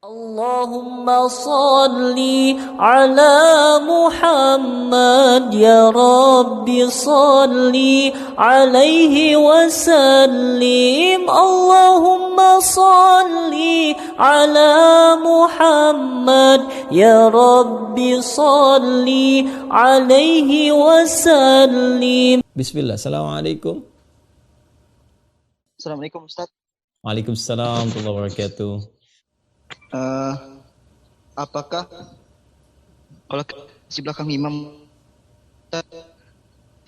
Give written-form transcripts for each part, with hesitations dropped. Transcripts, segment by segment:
Allahumma salli ala Muhammad ya Rabbi salli alaihi wasallim. Allahumma salli ala Muhammad ya Rabbi salli alaihi wasallim. Bismillah. Assalamualaikum. Assalamualaikum Ustaz. Waalaikumsalam warahmatullahi wabarakatuh. Apakah kalau di belakang imam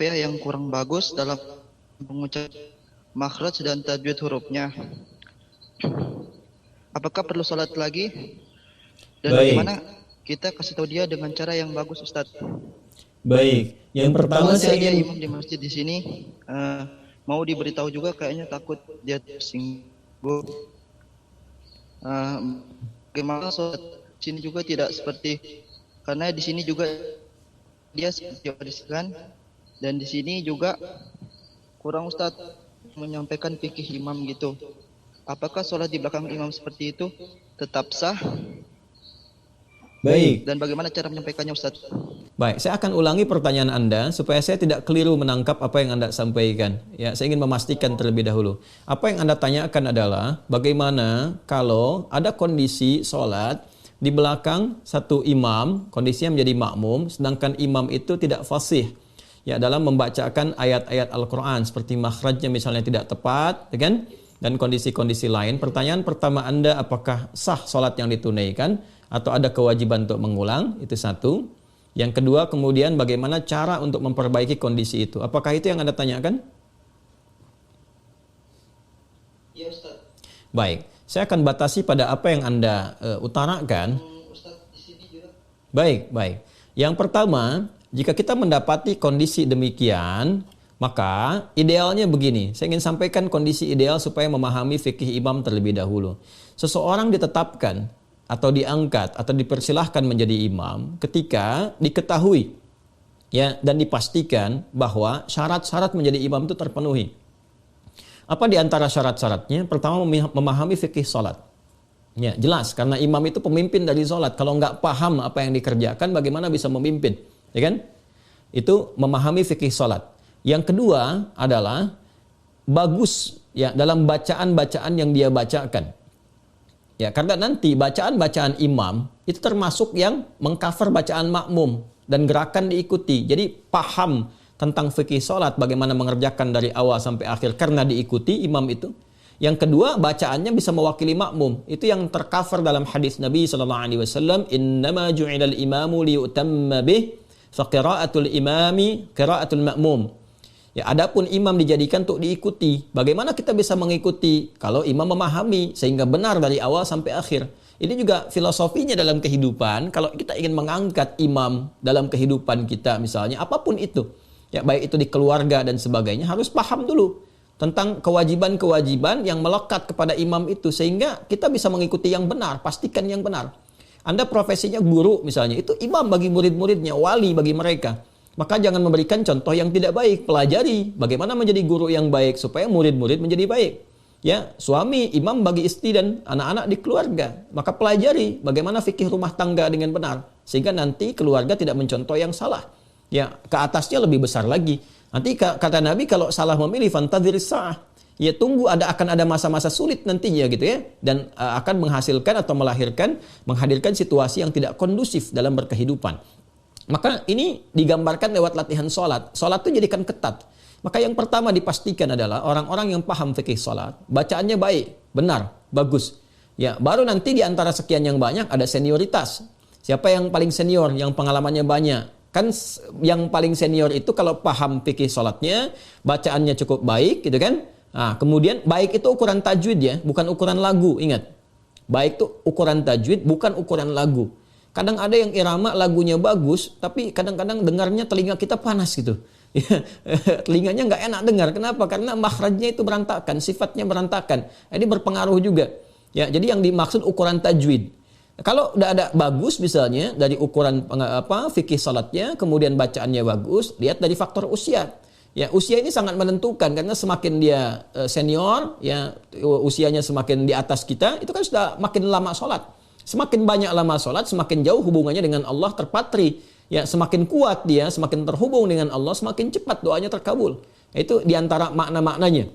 yang kurang bagus dalam mengucap makhraj dan tajwid hurufnya, apakah perlu salat lagi? Dan bagaimana kita kasih tahu dia dengan cara yang bagus, Ustaz? Baik. Yang pertama saya ingin imam di masjid di sini mau diberitahu juga, kayaknya takut dia tersinggung. Bagaimana sholat sini juga tidak seperti, karena di sini juga dia seperti wariskan, dan di sini juga kurang Ustaz menyampaikan fikih imam gitu. Apakah sholat di belakang imam seperti itu tetap sah? Baik. Dan bagaimana cara menyampaikannya, Ustaz? Baik, saya akan ulangi pertanyaan Anda supaya saya tidak keliru menangkap apa yang Anda sampaikan. Ya, saya ingin memastikan terlebih dahulu. Apa yang Anda tanyakan adalah bagaimana kalau ada kondisi sholat di belakang satu imam, kondisinya menjadi makmum, sedangkan imam itu tidak fasih ya dalam membacakan ayat-ayat Al-Quran, seperti makhrajnya misalnya tidak tepat, ya kan? Dan kondisi-kondisi lain. Pertanyaan pertama Anda, apakah sah sholat yang ditunaikan atau ada kewajiban untuk mengulang? Itu satu. Yang kedua, kemudian bagaimana cara untuk memperbaiki kondisi itu? Apakah itu yang Anda tanyakan? Ya, Ustaz. Baik, saya akan batasi pada apa yang Anda utarakan. Ustaz, di sini juga. Baik. Yang pertama, jika kita mendapati kondisi demikian, maka idealnya begini. Saya ingin sampaikan kondisi ideal supaya memahami fikih imam terlebih dahulu. Seseorang ditetapkan atau diangkat atau dipersilahkan menjadi imam ketika diketahui ya dan dipastikan bahwa syarat-syarat menjadi imam itu terpenuhi. Apa di antara syarat-syaratnya? Pertama, memahami fikih salat. Ya, jelas karena imam itu pemimpin dari salat. Kalau nggak paham apa yang dikerjakan, bagaimana bisa memimpin? Ya kan? Itu memahami fikih salat. Yang kedua adalah bagus ya dalam bacaan-bacaan yang dia bacakan. Ya, karena nanti bacaan-bacaan imam itu termasuk yang mengcover bacaan makmum dan gerakan diikuti. Jadi paham tentang fikih salat, bagaimana mengerjakan dari awal sampai akhir karena diikuti imam itu. Yang kedua, bacaannya bisa mewakili makmum. Itu yang tercover dalam hadis Nabi sallallahu alaihi wasallam, "Innama ju'ilal imamu liyutamma bih, fa qira'atul imami qira'atul ma'mum." Ya, adapun imam dijadikan untuk diikuti. Bagaimana kita bisa mengikuti? Kalau imam memahami sehingga benar dari awal sampai akhir. Ini juga filosofinya dalam kehidupan. Kalau kita ingin mengangkat imam dalam kehidupan kita misalnya, apapun itu. Ya, baik itu di keluarga dan sebagainya, harus paham dulu tentang kewajiban-kewajiban yang melekat kepada imam itu. Sehingga kita bisa mengikuti yang benar, pastikan yang benar. Anda profesinya guru misalnya, itu imam bagi murid-muridnya, wali bagi mereka. Maka jangan memberikan contoh yang tidak baik. Pelajari bagaimana menjadi guru yang baik supaya murid-murid menjadi baik. Ya, suami imam bagi istri dan anak-anak di keluarga. Maka pelajari bagaimana fikih rumah tangga dengan benar sehingga nanti keluarga tidak mencontoh yang salah. Ya, ke atasnya lebih besar lagi. Nanti kata Nabi kalau salah memilih fantadhiris sa'ah. Ya, tunggu akan ada masa-masa sulit nantinya gitu ya, dan akan menghasilkan atau menghadirkan situasi yang tidak kondusif dalam berkehidupan. Maka ini digambarkan lewat latihan sholat. Sholat itu jadikan ketat. Maka yang pertama dipastikan adalah orang-orang yang paham fikih sholat, bacaannya baik, benar, bagus. Ya, baru nanti di antara sekian yang banyak ada senioritas. Siapa yang paling senior, yang pengalamannya banyak? Kan yang paling senior itu kalau paham fikih sholatnya, bacaannya cukup baik, gitu kan? Nah, kemudian baik itu ukuran tajwid ya, bukan ukuran lagu. Ingat, baik itu ukuran tajwid, bukan ukuran lagu. Kadang ada yang irama lagunya bagus, tapi kadang-kadang dengarnya telinga kita panas gitu. Telinganya nggak enak dengar. Kenapa? Karena makhrajnya itu berantakan, sifatnya berantakan. Ini berpengaruh juga. Ya, jadi yang dimaksud ukuran tajwid. Kalau udah ada bagus misalnya dari ukuran fikih salatnya, kemudian bacaannya bagus, lihat dari faktor usia. Ya, usia ini sangat menentukan karena semakin dia senior, ya usianya semakin di atas kita, itu kan sudah makin lama sholat. Semakin banyak lama sholat, semakin jauh hubungannya dengan Allah terpatri. Ya, semakin kuat dia, semakin terhubung dengan Allah, semakin cepat doanya terkabul. Itu diantara makna-maknanya.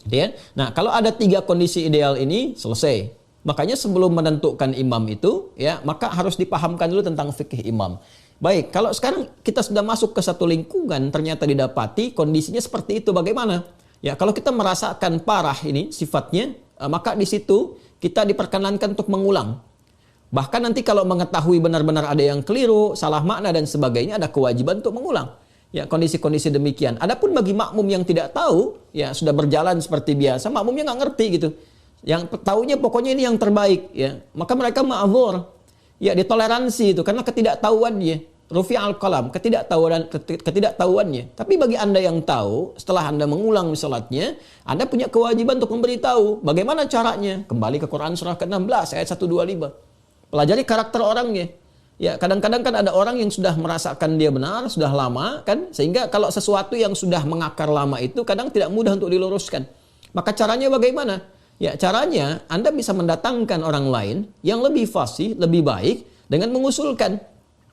Ya. Nah, kalau ada 3 kondisi ideal ini, selesai. Makanya sebelum menentukan imam itu, ya, maka harus dipahamkan dulu tentang fikih imam. Baik, kalau sekarang kita sudah masuk ke satu lingkungan, ternyata didapati kondisinya seperti itu, bagaimana? Ya, kalau kita merasakan parah ini sifatnya, maka di situ kita diperkenankan untuk mengulang. Bahkan nanti kalau mengetahui benar-benar ada yang keliru, salah makna dan sebagainya, ada kewajiban untuk mengulang. Ya, kondisi-kondisi demikian. Adapun bagi makmum yang tidak tahu, ya sudah berjalan seperti biasa, makmumnya nggak ngerti gitu. Yang tahunya pokoknya ini yang terbaik, ya. Maka mereka ma'dzur. Ya, ditoleransi itu karena ketidaktahuannya. Rufi'al qalam, ketidaktahuannya. Tapi bagi Anda yang tahu, setelah Anda mengulang salatnya, Anda punya kewajiban untuk memberitahu bagaimana caranya. Kembali ke Quran surah ke-16 ayat 125. Pelajari karakter orangnya. Ya, kadang-kadang kan ada orang yang sudah merasakan dia benar, sudah lama kan, sehingga kalau sesuatu yang sudah mengakar lama itu kadang tidak mudah untuk diluruskan. Maka caranya bagaimana? Ya, caranya Anda bisa mendatangkan orang lain yang lebih fasih, lebih baik dengan mengusulkan.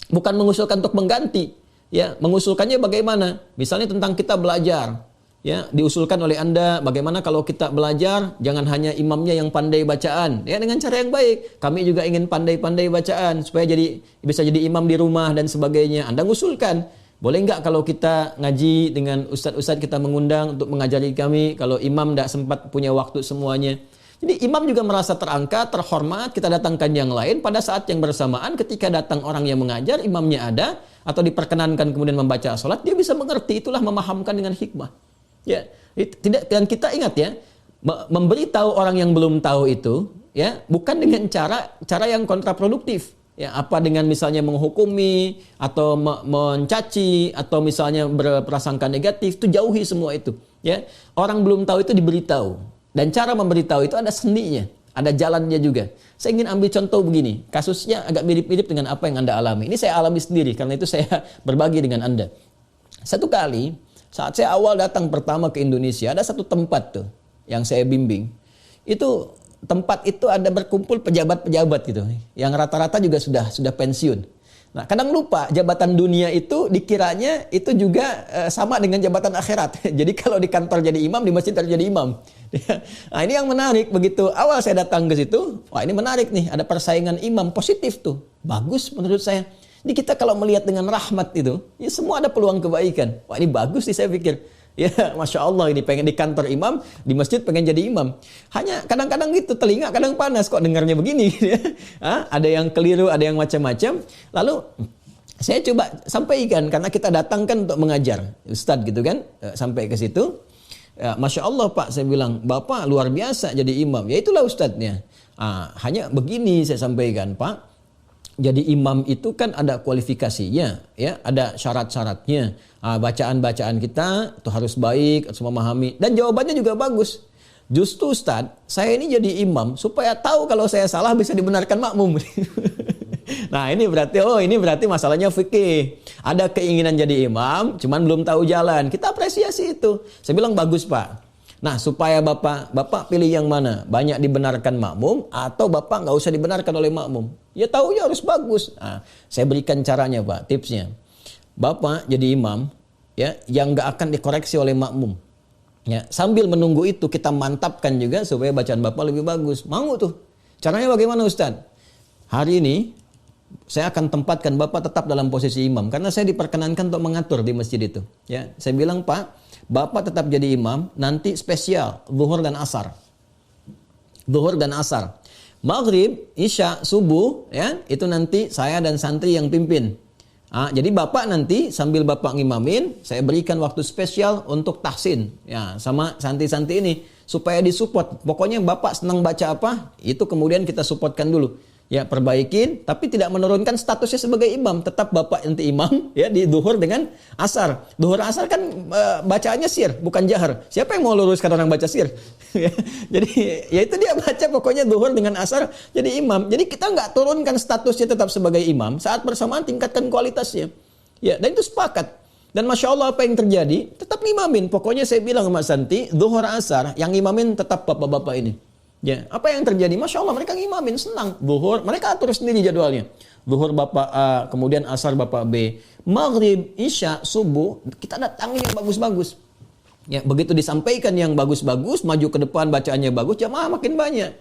Bukan mengusulkan untuk mengganti, ya, mengusulkannya bagaimana? Misalnya tentang kita belajar, ya, diusulkan oleh Anda bagaimana kalau kita belajar jangan hanya imamnya yang pandai bacaan, ya, dengan cara yang baik. Kami juga ingin pandai-pandai bacaan supaya bisa jadi imam di rumah dan sebagainya. Anda ngusulkan, boleh nggak kalau kita ngaji dengan ustadz-ustadz kita mengundang untuk mengajari kami kalau imam tidak sempat punya waktu semuanya. Jadi imam juga merasa terangkat, terhormat, kita datangkan yang lain pada saat yang bersamaan ketika datang orang yang mengajar, imamnya ada, atau diperkenankan kemudian membaca sholat, dia bisa mengerti, itulah memahamkan dengan hikmah. Ya, tidak, dan kita ingat ya, memberitahu orang yang belum tahu itu, ya, bukan dengan cara yang kontraproduktif. Ya, apa dengan misalnya menghukumi, atau mencaci, atau misalnya berprasangka negatif, itu jauhi semua itu. Ya, orang belum tahu itu diberitahu. Dan cara memberitahu itu ada sendinya, ada jalannya juga. Saya ingin ambil contoh begini, kasusnya agak mirip-mirip dengan apa yang Anda alami. Ini saya alami sendiri, karena itu saya berbagi dengan Anda. Satu kali, saat saya awal datang pertama ke Indonesia, ada satu tempat tuh yang saya bimbing. Itu tempat itu ada berkumpul pejabat-pejabat gitu, yang rata-rata juga sudah pensiun. Nah, kadang lupa jabatan dunia itu dikiranya itu juga sama dengan jabatan akhirat. Jadi kalau di kantor jadi imam, di masjid harus jadi imam. Nah, ini yang menarik, begitu awal saya datang ke situ, wah ini menarik nih, ada persaingan imam, positif tuh. Bagus menurut saya. Ini kita kalau melihat dengan rahmat itu, ya semua ada peluang kebaikan. Wah ini bagus sih saya pikir. Ya, Masya Allah, ini pengen di kantor imam, di masjid pengen jadi imam. Hanya kadang-kadang gitu, telinga kadang panas kok dengarnya begini. Ada yang keliru, ada yang macam-macam. Lalu saya coba sampaikan, karena kita datang kan untuk mengajar. Ustadz gitu kan, sampai ke situ. Ya, Masya Allah Pak, saya bilang, Bapak luar biasa jadi imam. Ya itulah Ustadznya. Hanya begini saya sampaikan Pak. Jadi imam itu kan ada kualifikasinya, ya, ada syarat-syaratnya. Bacaan-bacaan kita itu harus baik, harus memahami. Dan jawabannya juga bagus. Justru Ustadz, saya ini jadi imam supaya tahu kalau saya salah bisa dibenarkan makmum. Nah ini berarti masalahnya fikih. Ada keinginan jadi imam, cuman belum tahu jalan. Kita apresiasi itu. Saya bilang bagus Pak. Nah supaya bapak pilih yang mana? Banyak dibenarkan makmum atau bapak nggak usah dibenarkan oleh makmum? Ya taunya harus bagus. Nah, saya berikan caranya Pak, tipsnya. Bapak jadi imam, ya, yang nggak akan dikoreksi oleh makmum. Ya, sambil menunggu itu kita mantapkan juga supaya bacaan bapak lebih bagus. Mau tuh? Caranya bagaimana Ustadz? Hari ini saya akan tempatkan bapak tetap dalam posisi imam karena saya diperkenankan untuk mengatur di masjid itu. Ya, saya bilang Pak, bapak tetap jadi imam, nanti spesial zuhur dan asar. Zuhur dan asar. Maghrib, isya, subuh, ya, itu nanti saya dan santri yang pimpin. Jadi bapak nanti sambil bapak ngimamin, saya berikan waktu spesial untuk tahsin, ya, sama santri-santri ini supaya disupport. Pokoknya bapak senang baca apa, itu kemudian kita supportkan dulu. Ya, perbaikin, tapi tidak menurunkan statusnya sebagai imam. Tetap bapak nanti imam, ya, di duhur dengan asar. Duhur asar kan bacaannya sir, bukan jahar. Siapa yang mau luruskan orang baca sir? Jadi, ya itu dia baca pokoknya duhur dengan asar jadi imam. Jadi kita nggak turunkan statusnya tetap sebagai imam, saat bersamaan tingkatkan kualitasnya. Ya, dan itu sepakat. Dan Masya Allah apa yang terjadi? Tetap ngimamin. Pokoknya saya bilang sama Santi, duhur asar, yang imamin tetap bapak-bapak ini. Ya, apa yang terjadi? Masya Allah, mereka ngimamin, senang. Zuhur, mereka atur sendiri jadwalnya. Zuhur Bapak A, kemudian Asar Bapak B. Maghrib, Isya, Subuh, kita datangin yang bagus-bagus. Ya, begitu disampaikan yang bagus-bagus, maju ke depan, bacaannya bagus, jamaah makin banyak.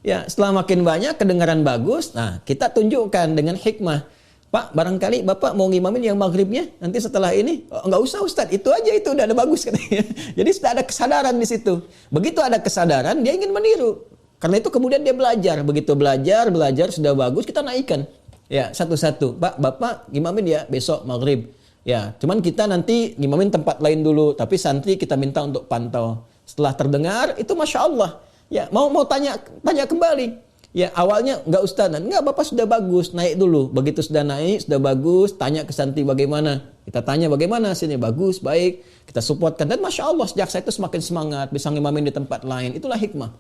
Ya, setelah makin banyak, kedengaran bagus, nah kita tunjukkan dengan hikmah. Pak, barangkali Bapak mau ngimamin yang maghribnya, nanti setelah ini, oh, nggak usah Ustadz, itu aja, itu udah ada bagus katanya. Jadi sudah ada kesadaran di situ. Begitu ada kesadaran, dia ingin meniru. Karena itu kemudian dia belajar. Begitu belajar, sudah bagus, kita naikkan. Ya, satu-satu. Pak, Bapak ngimamin ya besok maghrib. Ya, cuman kita nanti ngimamin tempat lain dulu, tapi santri kita minta untuk pantau. Setelah terdengar, itu Masya Allah. Ya, mau tanya kembali. Ya, awalnya enggak Ustaz, enggak Bapak sudah bagus, naik dulu. Begitu sudah naik, sudah bagus, tanya ke santri bagaimana. Kita tanya bagaimana hasilnya, bagus, baik. Kita supportkan. Dan Masya Allah, sejak saya itu semakin semangat, bisa ngimamin di tempat lain. Itulah hikmah.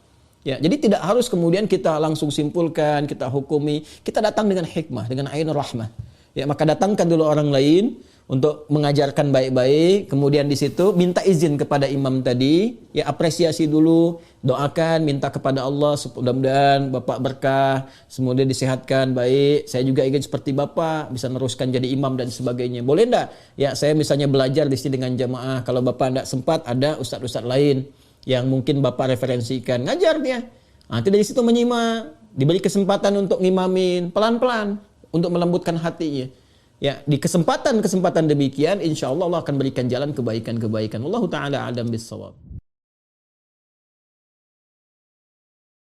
Ya, jadi tidak harus kemudian kita langsung simpulkan, kita hukumi. Kita datang dengan hikmah, dengan ainur rahmah. Ya, maka datangkan dulu orang lain untuk mengajarkan baik-baik, kemudian di situ minta izin kepada imam tadi, ya apresiasi dulu, doakan, minta kepada Allah mudah-mudahan Bapak berkah, semoga disehatkan baik, saya juga ingin seperti Bapak, bisa meneruskan jadi imam dan sebagainya. Boleh enggak? Ya saya misalnya belajar di sini dengan jamaah, kalau Bapak enggak sempat ada ustadz-ustadz lain yang mungkin Bapak referensikan, ngajar dia. Nanti dari situ menyimak, diberi kesempatan untuk ngimamin, pelan-pelan, untuk melembutkan hatinya. Ya, di kesempatan demikian, insya Allah Allah akan berikan jalan kebaikan-kebaikan. Wallahu ta'ala a'lam bissawab.